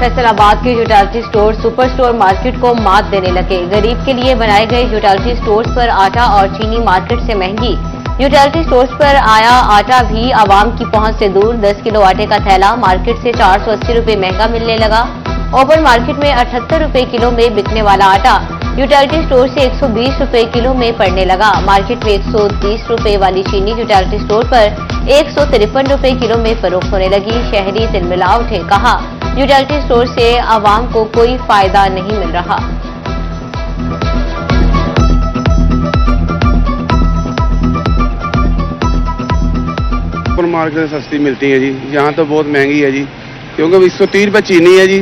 फैसलाबाद के utility store super store market को मात देने लगे। गरीब के लिए बनाए गए यूटिलिटी स्टोर्स पर आटा और चीनी मार्केट से महंगी। यूटिलिटी स्टोर्स पर आया आटा भी आवाम की पहुंच से दूर। 10 किलो आटे का थैला मार्केट से 480 रुपए महंगा मिलने लगा। ओपन मार्केट में 78 रुपए किलो में बिकने वाला आटा यूटिलिटी स्टोर से 120 रुपए किलो में पड़ने लगा। मार्केट में 130 रुपए वाली चीनी यूटिलिटी स्टोर पर 153 रुपए किलो में फरोख्त होने लगी। शहरी तिलमिला उठे, कहा यूटिलिटी स्टोर से आवाम को कोई फायदा नहीं मिल रहा। सुपर मार्केट सस्ती मिलती है जी, यहाँ तो बहुत महंगी है जी, क्योंकि 130 रुपए चीनी है जी,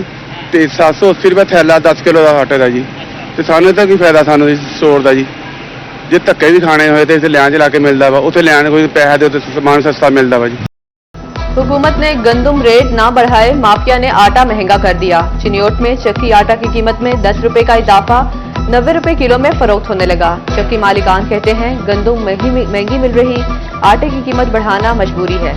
780 रुपए थैला 10 किलो का आटे का जी। तो सानू तो की फायदा सानू स्टोर का जी, जे धक्के भी खाने होए तो इसे लैन च लाके मिलता वा, उसे लैन कोई पैसा दे तो सामान सस्ता मिलता वा जी। हुकूमत ने गंदम रेट ना बढ़ाए, माफिया ने आटा महंगा कर दिया। चिनियोट में चक्की आटा की कीमत में 10 रुपए का इजाफा 90 रुपए किलो में फरोख्त होने लगा। चक्की मालिकान कहते हैं गंदम महंगी मिल रही, आटे की कीमत बढ़ाना मजबूरी है।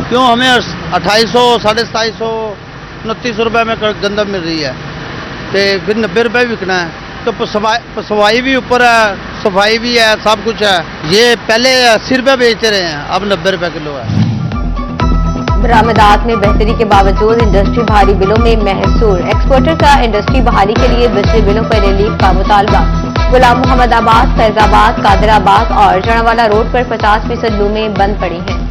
क्यों हमें 2800, 2750, 29 रुपए में गंदम मिल रही है, तो फिर 90 रुपए बिकना है, तो सफाई भी ऊपर है, सफाई भी है, सब कुछ है। ये पहले 80 रुपए बेच रहे हैं, अब 90 रुपए किलो है। बरामदात में बेहतरी के बावजूद इंडस्ट्री भारी बिलों में महसूर। एक्सपोर्टर का इंडस्ट्री बहाली के लिए बिजली बिलों पर रिलीफ का मुतालबा। गुलाम मोहम्मद आबाद, फैजाबाद, कादराबाद और जड़ावाला रोड पर 50% लूमें बंद पड़ी हैं।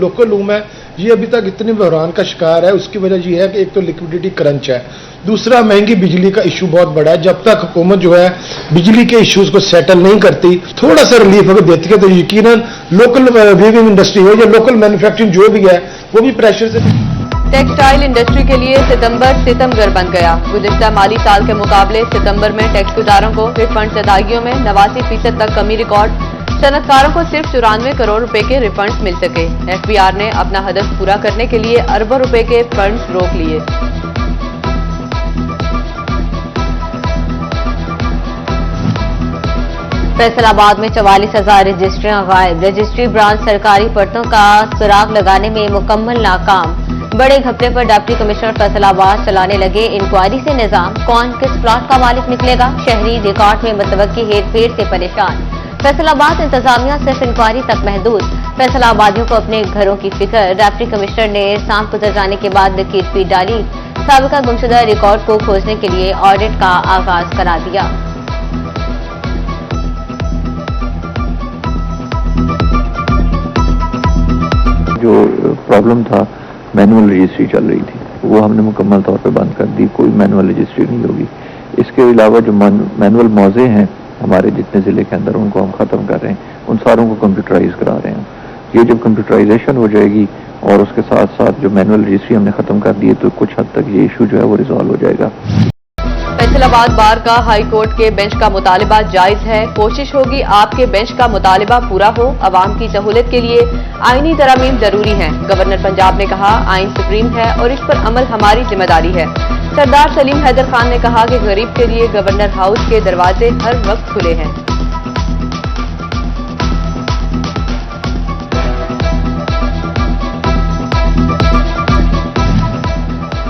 लोकल लूम है, ये अभी तक इतने बहरान का शिकार है। उसकी वजह यह है कि एक तो लिक्विडिटी क्रंच है, दूसरा महंगी बिजली का इशू बहुत बड़ा है। जब तक हुकूमत जो है बिजली के इश्यूज को सेटल नहीं करती, थोड़ा सा रिलीफ अगर देती है, तो यकीनन लोकल वीविंग इंडस्ट्री हो या लोकल मैन्युफैक्चरिंग जो भी है वो भी प्रेशर से। टेक्सटाइल इंडस्ट्री के लिए सितंबर सितमगर बन गया। गुज़िश्ता माली साल के मुकाबले सितंबर में टैक्सगुजारों को रिफंड अदायगियों में 89% तक कमी रिकॉर्ड। सनतकारों को सिर्फ 94 करोड़ रुपए के रिफंड्स मिल सके। एफबीआर ने अपना हदफ पूरा करने के लिए अरबों रुपए के फंड्स रोक लिए। फैसलाबाद में 44,000 रजिस्ट्रियां गायब। रजिस्ट्री ब्रांच सरकारी पर्तों का सुराग लगाने में मुकम्मल नाकाम। बड़े घपले पर डिप्टी कमिश्नर फैसलाबाद चलाने लगे इंक्वायरी से निजाम। कौन किस प्लॉट का मालिक निकलेगा? शहरी रिकॉर्ड में मुतवक्की हेरफेर से परेशान। फैसलाबाद इंतजामिया सिर्फ इंक्वायरी तक महदूद। फैसलाबादियों को अपने घरों की फिक्र। डिप्टी कमिश्नर ने सांप गुजर जाने के बाद लकीर पीट डाली। साबिका गुमशुदा रिकॉर्ड को खोजने के लिए ऑडिट का आगाज करा दिया। जो प्रॉब्लम था, मैनुअल रजिस्ट्री चल रही थी, वो हमने मुकम्मल तौर पे बंद कर दी। कोई मैनुअल रजिस्ट्री नहीं होगी। इसके अलावा जो मैनुअल मौजे हैं हमारे जितने ज़िले के अंदर, उनको हम ख़त्म कर रहे हैं, उन सारों को कंप्यूटराइज करा रहे हैं। ये जब कंप्यूटराइजेशन हो जाएगी और उसके साथ साथ जो मैनुअल रजिस्ट्री हमने ख़त्म कर दी है, तो कुछ हद तक ये इशू जो है वो रिजॉल्व हो जाएगा। फैसलाबाद बार का हाई कोर्ट के बेंच का मुतालिबा जायज है। कोशिश होगी आपके बेंच का मुतालिबा पूरा हो। अवाम की सहूलत के लिए आईनी तरमीम जरूरी है। गवर्नर पंजाब ने कहा आइन सुप्रीम है और इस पर अमल हमारी जिम्मेदारी है। सरदार सलीम हैदर खान ने कहा कि गरीब के लिए गवर्नर हाउस के दरवाजे हर वक्त खुले हैं।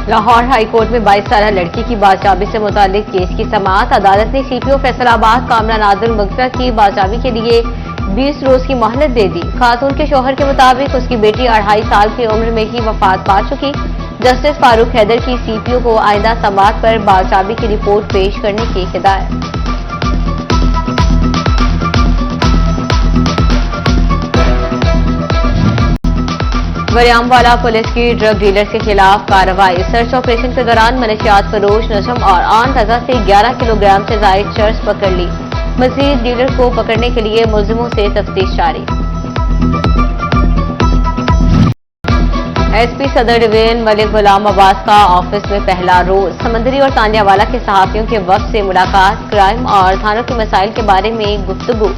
लाहौर हाई कोर्ट में 22 साल लड़की की बाचाबी से मुतालिक केस की समाअत। अदालत ने सीपीओ फैसलाबाद कामरान आदिल मुगता की बाचाबी के लिए 20 रोज की मोहलत दे दी। खातून के शौहर के मुताबिक उसकी बेटी 2.5 साल की उम्र में ही वफात पा चुकी। जस्टिस फारूक हैदर की सीपीओ को आइंदा समाअत पर बाचाबी की रिपोर्ट पेश करने की हिदायत। वरियामवाला पुलिस की ड्रग डीलर के खिलाफ कार्रवाई। सर्च ऑपरेशन के दौरान मनशियात फरोश नजम और आन रजा से 11 किलोग्राम से जायद चर्स पकड़ ली। मजीद डीलर को पकड़ने के लिए मुलजिमों से तफ्तीश जारी। एसपी सदर डिवीजन मलिक गुलाम अब्बास का ऑफिस में पहला रोज। समंदरी और तानियावाला के सहाफियों के वफ्द से मुलाकात। क्राइम और थानों के मसाइल के बारे में गुफ्तगू।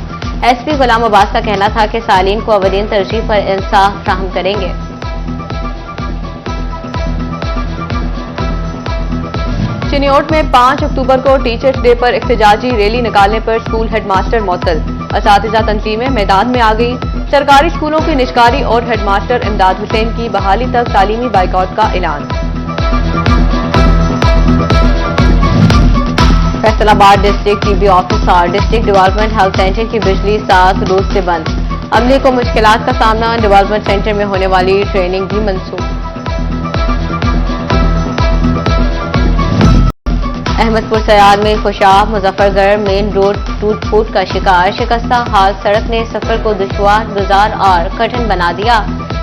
एसपी गुलाम अब्बास का कहना था कि सालीन को अवलीन तरजीह पर इंसाफ फ्राहम करेंगे। चिनियोट में 5 अक्टूबर को टीचर्स डे पर एहतजाजी रैली निकालने पर स्कूल हेडमास्टर मुअत्तल। असातिज़ा तंजीमें मैदान में आ गई। सरकारी स्कूलों के निजकारी और हेडमास्टर इमदाद हुसैन की बहाली तक तालीमी बाइकआउट का ऐलान। फैसलाबाद डिस्ट्रिक्ट टीबी ऑफिस और डिस्ट्रिक्ट डेवलपमेंट हेल्थ सेंटर की बिजली 7 रोज से बंद। अमले को मुश्किलात का सामना, डेवलपमेंट सेंटर में होने वाली ट्रेनिंग भी मंसूख। अहमदपुर सयार में खुशाब मुजफ्फरगढ़ मेन रोड टूट फूट का शिकार। शिकस्ता हाल सड़क ने सफर को दुश्वार, गुजार और कठिन बना दिया।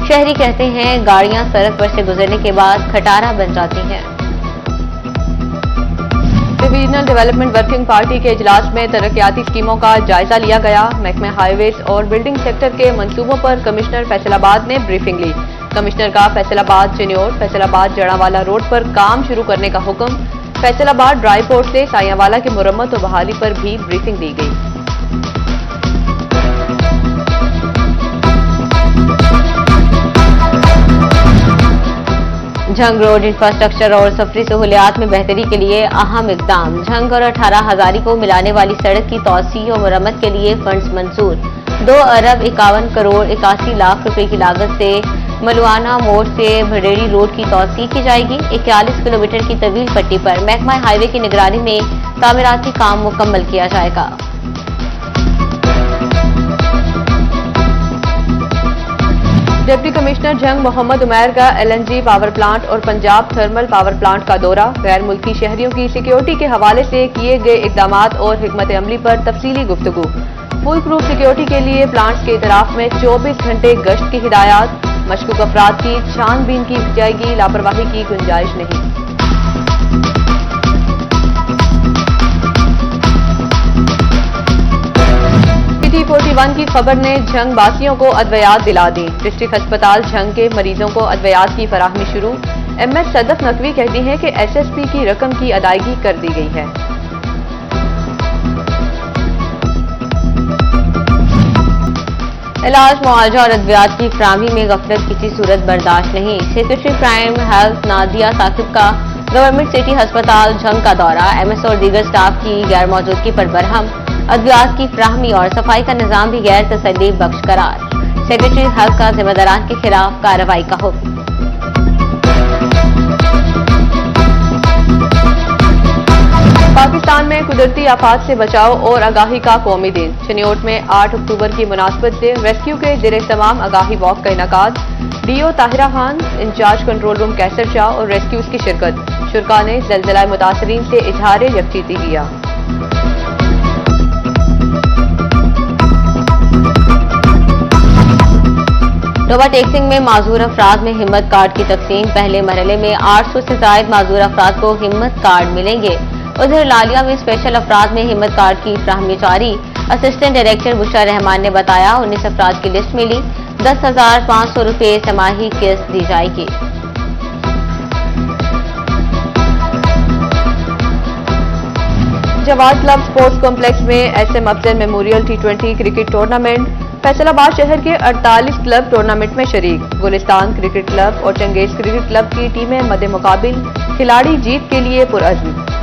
शहरी कहते हैं गाड़ियां सड़क पर से गुजरने के बाद खटारा बन जाती हैं। डिवीजनल डेवलपमेंट वर्किंग पार्टी के इजलास में तरक्याती स्कीमों का जायजा लिया गया। महकमे हाईवेज और बिल्डिंग सेक्टर के मंसूबों पर कमिश्नर फैसलाबाद ने ब्रीफिंग ली। कमिश्नर का फैसलाबाद चिन्योट फैसलाबाद जड़ावाला रोड पर काम शुरू करने का हुक्म। फैसलाबाद ड्राई पोर्ट से सायावाला की मुरम्मत और बहाली पर भी ब्रीफिंग दी गई। झंग रोड इंफ्रास्ट्रक्चर और सफरी सहूलियात में बेहतरी के लिए अहम इकदाम। झंग और 18 हजारी को मिलाने वाली सड़क की तौसी और मुरम्मत के लिए फंड्स मंजूर। 2 अरब 51 करोड़ 81 लाख रुपए की लागत से मलवाना मोड़ से भड़ेड़ी रोड की तौसी की जाएगी। 41 किलोमीटर की तवील पट्टी पर महकमा हाईवे की निगरानी में तामीराती काम मुकम्मल किया जाएगा। डिप्टी कमिश्नर झंग मोहम्मद उमैर का LNG पावर प्लांट और पंजाब थर्मल पावर प्लांट का दौरा। गैर मुल्की शहरियों की सिक्योरिटी के हवाले से किए गए इकदामात और हिकमत अमली पर तफसीली गुफ्तगू। फुल प्रूफ सिक्योरिटी के लिए प्लांट्स के इतराफ में 24 घंटे गश्त की हिदायत। मशकूक अफराद की छानबीन की जाएगी, लापरवाही की गुंजाइश नहीं। PT41 की खबर ने झंग वासियों को अद्वियात दिला दी। डिस्ट्रिक्ट अस्पताल झंग के मरीजों को अद्वियात की फराहमी शुरू। MS सदफ नकवी कहती हैं कि SSP की रकम की अदायगी कर दी गई है। इलाज, मुआवजा और अद्वियात की फराहमी में गफलत किसी सूरत बर्दाश्त नहीं। Secretary prime health Nadia Saqib का गवर्नमेंट सिटी अस्पताल झंग का दौरा। MS और दीगर स्टाफ की गैर मौजूदगी पर बरहम। अद्वियात की फराहमी और सफाई का निजाम भी गैर तसल्ली बख्श करार। सेक्रेटरी हेल्थ का जिम्मेदारान के खिलाफ कार्रवाई का हुक्म। पाकिस्तान में कुदरती आफात से बचाव और आगाही का कौमी दिन। चिन्योट में 8 अक्टूबर की मुनासबत से रेस्क्यू के ज़ेर-ए-तमाम आगाही वॉक का इनेकाद। DO Tahira Khan, incharge control room Qaiser Shah और रेस्क्यूज की शिरकत। शुरका ने ज़लज़ला मुतासरीन से इजहार यकजहती किया। डोबा टेक्सिंग में माजूर अफराद में हिम्मत कार्ड की तकसीम। पहले मरहले में 800 से ज्यादा माजूर अफराद को हिम्मत कार्ड मिलेंगे। उधर लालिया में स्पेशल अफराद में हिम्मत कार्ड की फराहमी जारी। असिस्टेंट डायरेक्टर बुशरा रहमान ने बताया 19 अफराद की लिस्ट मिली। 10,500 रुपये समाही किस्त दी जाएगी। जवाद क्लब स्पोर्ट्स कॉम्प्लेक्स में SM Afzal memorial T20 cricket tournament. Faisalabad शहर के 48 क्लब टूर्नामेंट में शरीक। गुलिस्तान क्रिकेट क्लब और चंगेज क्रिकेट क्लब की टीमें मद्दे मुकाबिल। खिलाड़ी जीत के लिए पुरअज़्म।